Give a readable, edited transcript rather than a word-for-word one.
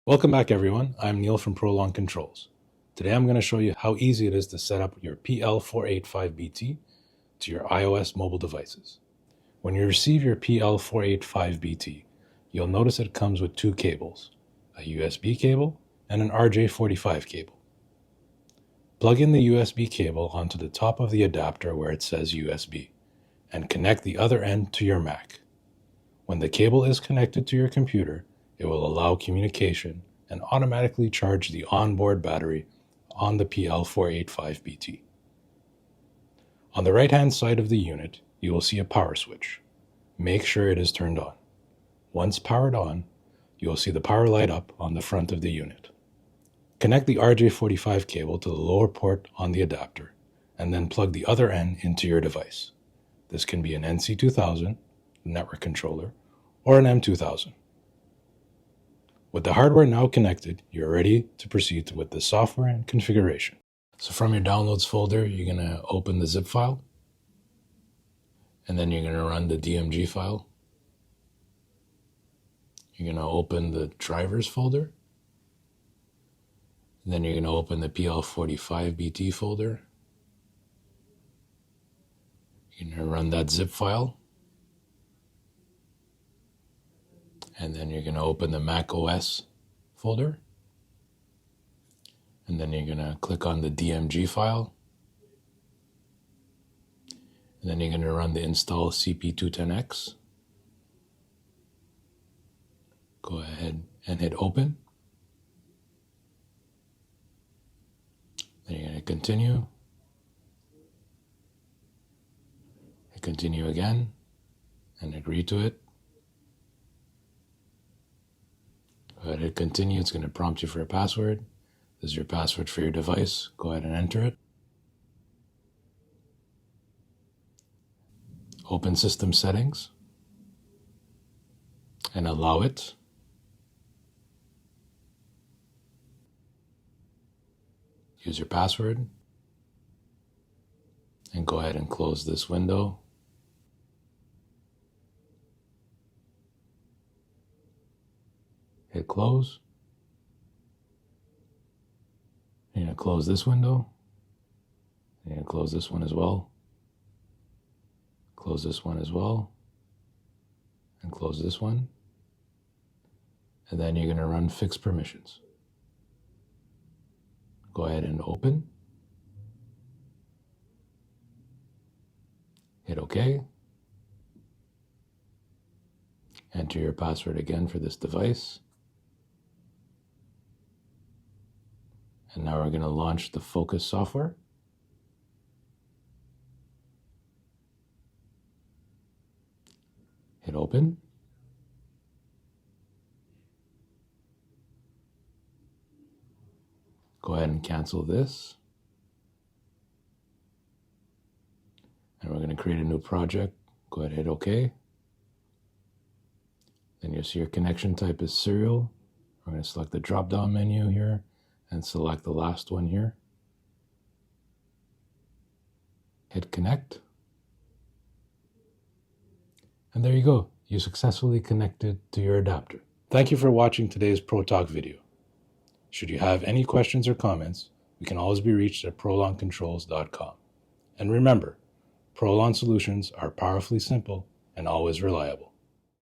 Welcome back everyone, I'm Neil from Prolon Controls. Today I'm going to show you how easy it is to set up your PL-485-BT to your iOS mobile devices. When you receive your PL-485-BT, you'll notice it comes with two cables, a USB cable and an RJ45 cable. Plug in the USB cable onto the top of the adapter where it says USB and connect the other end to your Mac. When the cable is connected to your computer, it will allow communication and automatically charge the onboard battery on the PL-485-BT. On the right-hand side of the unit, you will see a power switch. Make sure it is turned on. Once powered on, you will see the power light up on the front of the unit. Connect the RJ45 cable to the lower port on the adapter, and then plug the other end into your device. This can be an NC2000, network controller, or an M2000. With the hardware now connected, you're ready to proceed with the software and configuration. So from your downloads folder, you're going to open the zip file, and then you're going to run the DMG file. You're going to open the drivers folder, and then you're going to open the PL-45-BT folder. You're going to run that zip file. And then you're going to open the macOS folder. And then you're going to click on the DMG file. And then you're going to run the install CP210X. Go ahead and hit open. Then you're going to continue. Hit continue again and agree to it. Go ahead and hit continue. It's going to prompt you for a password. This is your password for your device. Go ahead and enter it. Open system settings and allow it. Use your password and go ahead and close this window. Hit close. You're going to close this window. You're going to close this one as well. Close this one as well. And close this one. And then you're going to run fix permissions. Go ahead and open. Hit OK. Enter your password again for this device. And now we're going to launch the Focus software. Hit open. Go ahead and cancel this. And we're going to create a new project. Go ahead and hit OK. Then you'll see your connection type is serial. We're going to select the drop-down menu here and select the last one here. Hit connect. And there you go. You successfully connected to your adapter. Thank you for watching today's Pro Talk video. Should you have any questions or comments, we can always be reached at proloncontrols.com. And remember, Prolon solutions are powerfully simple and always reliable.